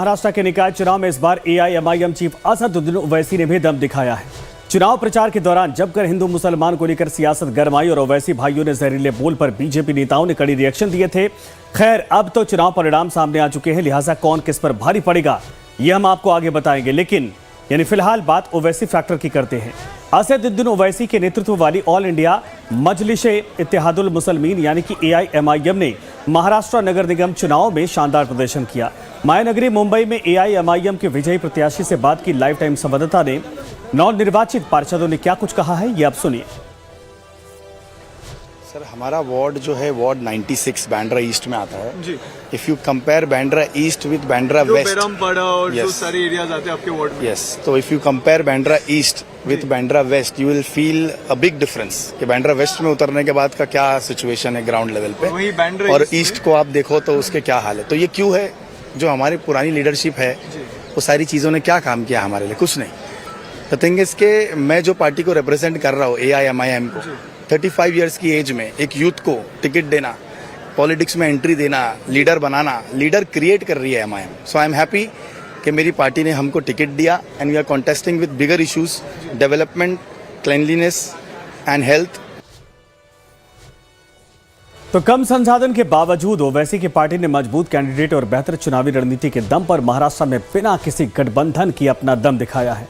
महाराष्ट्र के निकाय चुनाव में इस बार एआईएमआईएम चीफ असदुद्दीन ओवैसी ने भी दम दिखाया है। चुनाव प्रचार के दौरान जमकर हिंदू मुसलमान को लेकर सियासत गरमाई और ओवैसी भाइयों ने जहरीले बोल पर बीजेपी नेताओं ने कड़ी रिएक्शन दिए थे। खैर, अब तो चुनाव परिणाम सामने आ चुके हैं, लिहाजा कौन किस पर भारी पड़ेगा ये हम आपको आगे बताएंगे। लेकिन फिलहाल बात ओवैसी फैक्टर की करते हैं। असदुद्दीन ओवैसी के नेतृत्व वाली ऑल इंडिया मजलिस-ए इत्तेहादुल मुसलमीन यानी कि एआईएमआईएम ने महाराष्ट्र नगर निगम चुनाव में शानदार प्रदर्शन किया। मायानगरी मुंबई में एआईएमआईएम के विजयी प्रत्याशी से बात की लाइव टाइम संवाददाता ने। नवनिर्वाचित पार्षदों ने क्या कुछ कहा है, ये आप सुनिए। सर, हमारा वार्ड जो है वार्ड 96 बांद्रा ईस्ट में आता है जी। If you compare Bandra east with Bandra west, और जो सारे एरियाज आते हैं आपके वार्ड में, यस, तो if you compare Bandra east with Bandra west you will feel a big difference कि बांद्रा वेस्ट में उतरने के बाद का क्या सिचुएशन है ग्राउंड लेवल पे, और ईस्ट को आप देखो तो उसके क्या हाल है। तो ये क्यों है? जो हमारी पुरानी लीडरशिप है वो सारी चीजों ने क्या काम किया हमारे लिए? कुछ नहीं। द थिंग इज के मैं जो पार्टी को रिप्रेजेंट कर रहा हूँ, एआईएमआईएम को, 35 इयर्स की एज में एक यूथ को टिकट देना, पॉलिटिक्स में एंट्री देना, लीडर बनाना, लीडर क्रिएट कर रही है MIM. So I am happy कि मेरी पार्टी ने हमको टिकट दिया and we are contesting with bigger issues, development, cleanliness and health. तो कम संसाधन के बावजूद ओवैसी की पार्टी ने मजबूत कैंडिडेट और बेहतर चुनावी रणनीति के दम पर महाराष्ट्र में बिना किसी गठबंधन की अपना दम दिखाया है।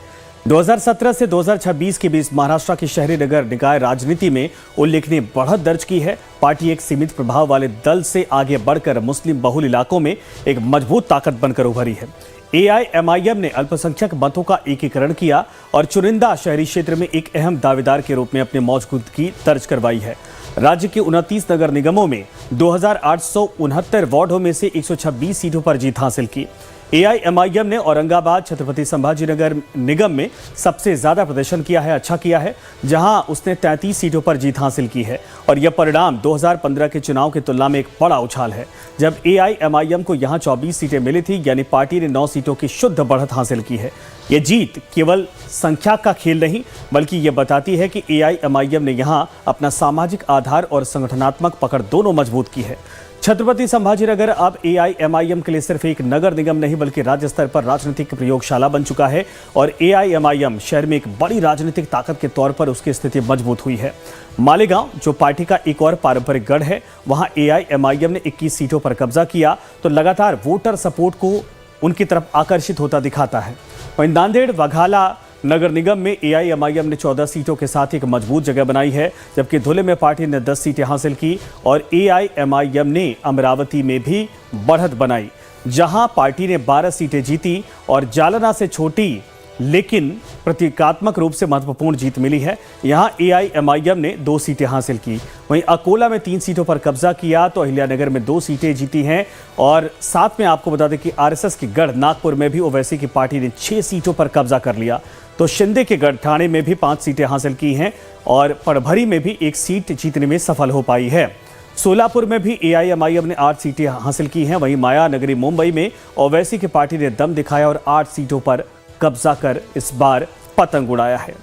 2017 से 2026 के बीच महाराष्ट्र की शहरी नगर निकाय राजनीति में उल्लेखनीय बढ़त दर्ज की है। पार्टी एक सीमित प्रभाव वाले दल से आगे बढ़कर मुस्लिम बहुल इलाकों में एक मजबूत ताकत बनकर उभरी है। एआईएमआईएम ने अल्पसंख्यक मतों का एकीकरण किया और चुनिंदा शहरी क्षेत्र में एक अहम दावेदार के रूप में अपनी मौजूदगी दर्ज करवाई है। राज्य के 29 नगर निगमों में 2869 वार्डों में से 126 सीटों पर जीत हासिल की। एआईएमआईएम ने औरंगाबाद छत्रपति संभाजीनगर निगम में सबसे ज्यादा प्रदर्शन किया है, अच्छा किया है, जहां उसने 33 सीटों पर जीत हासिल की है। और यह परिणाम 2015 के चुनाव की तुलना में एक बड़ा उछाल है, जब एआईएमआईएम को यहां 24 सीटें मिली थी, यानी पार्टी ने 9 सीटों की शुद्ध बढ़त हासिल की है। ये जीत केवल संख्या का खेल नहीं, बल्कि ये बताती है कि एआईएमआईएम ने यहां अपना सामाजिक आधार और संगठनात्मक पकड़ दोनों मजबूत की है। छत्रपति संभाजीनगर अब एआईएमआईएम के लिए सिर्फ एक नगर निगम नहीं बल्कि राज्य स्तर पर राजनीतिक प्रयोगशाला बन चुका है और एआईएमआईएम शहर में एक बड़ी राजनीतिक ताकत के तौर पर उसकी स्थिति मजबूत हुई है। मालेगांव, जो पार्टी का एक और पारंपरिक गढ़ है, वहां एआईएमआईएम ने 21 सीटों पर कब्जा किया तो लगातार वोटर सपोर्ट को उनकी तरफ आकर्षित होता दिखाता है। वहीं नांदेड़ वाघाला नगर निगम में एआईएमआईएम ने 14 सीटों के साथ एक मजबूत जगह बनाई है, जबकि धुले में पार्टी ने 10 सीटें हासिल की और एआईएमआईएम ने अमरावती में भी बढ़त बनाई, जहां पार्टी ने 12 सीटें जीती और जालना से छोटी लेकिन प्रतीकात्मक रूप से महत्वपूर्ण जीत मिली है। यहां एआईएमआईएम ने 2 सीटें हासिल की। वहीं अकोला में 3 सीटों पर कब्जा किया तो अहिल्यानगर में 2 सीटें जीती हैं और साथ में आपको बता दें कि आरएसएस के गढ़ नागपुर में भी ओवैसी की पार्टी ने 6 सीटों पर कब्जा कर लिया। तो शिंदे के गढ़ ठाणे में भी 5 सीटें हासिल की हैं और पड़भरी में भी 1 सीट जीतने में सफल हो पाई है। सोलापुर में भी एआईएमआईएम ने 8 सीटें हासिल की हैं। वहीं मायानगरी मुंबई में ओवैसी की पार्टी ने दम दिखाया और 8 सीटों पर कब्जा कर इस बार पतंग उड़ाया है।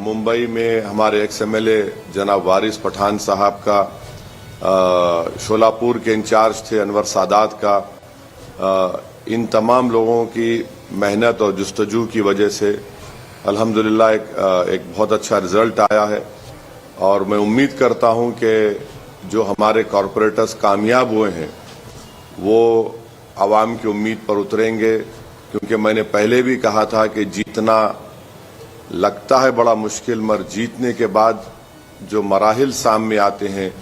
मुंबई में हमारे एक्स एमएलए जनाब वारिस पठान साहब का, शोलापुर के इंचार्ज थे अनवर सादात का, इन तमाम लोगों की मेहनत और जुस्तजू की वजह से अल्हम्दुलिल्लाह एक बहुत अच्छा रिजल्ट आया है। और मैं उम्मीद करता हूं कि जो हमारे कॉरपोरेटर्स कामयाब हुए हैं वो आवाम की उम्मीद पर उतरेंगे, क्योंकि मैंने पहले भी कहा था कि जीतना लगता है बड़ा मुश्किल, मगर जीतने के बाद जो मराहिल सामने आते हैं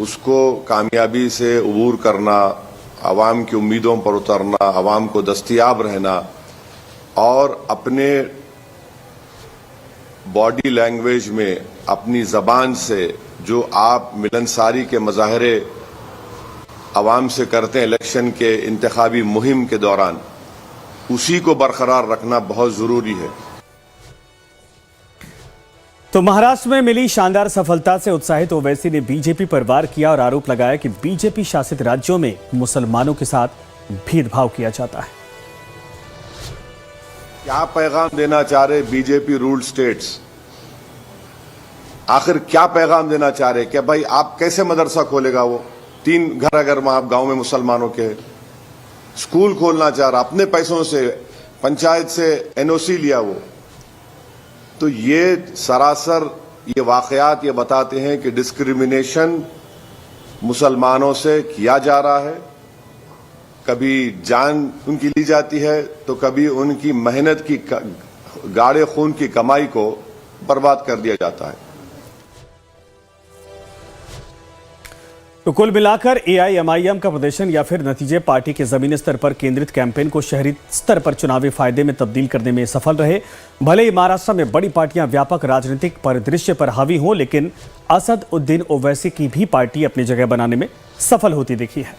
उसको कामयाबी से अबूर करना, आवाम की उम्मीदों पर उतरना, आवाम को दस्तयाब रहना और अपने बॉडी लैंग्वेज में, अपनी जबान से जो आप मिलनसारी के मजाहरे आवाम से करते हैं इलेक्शन के इंतखाबी मुहिम के दौरान, उसी को बरकरार रखना बहुत जरूरी है। तो महाराष्ट्र में मिली शानदार सफलता से उत्साहित ओवैसी ने बीजेपी पर वार किया और आरोप लगाया कि बीजेपी शासित राज्यों में मुसलमानों के साथ भेदभाव किया जाता है। क्या पैगाम देना चाह रहे बीजेपी रूल्ड स्टेट्स? आखिर क्या पैगाम देना चाह रहे कि भाई आप कैसे मदरसा खोलेगा? वो 3 घर अगर आप गांव में मुसलमानों के, स्कूल खोलना चाह रहा, अपने पैसों से पंचायत से एनओसी लिया वो, तो ये सरासर ये वाकयात ये बताते हैं कि डिस्क्रिमिनेशन मुसलमानों से किया जा रहा है। कभी जान उनकी ली जाती है तो कभी उनकी मेहनत की गाढ़े खून की कमाई को बर्बाद कर दिया जाता है। तो कुल मिलाकर एआईएमआईएम का प्रदर्शन या फिर नतीजे पार्टी के जमीनी स्तर पर केंद्रित कैंपेन को शहरी स्तर पर चुनावी फायदे में तब्दील करने में सफल रहे। भले ही महाराष्ट्र में बड़ी पार्टियां व्यापक राजनीतिक परिदृश्य पर हावी हों, लेकिन असद उद्दीन ओवैसी की भी पार्टी अपनी जगह बनाने में सफल होती दिखी है।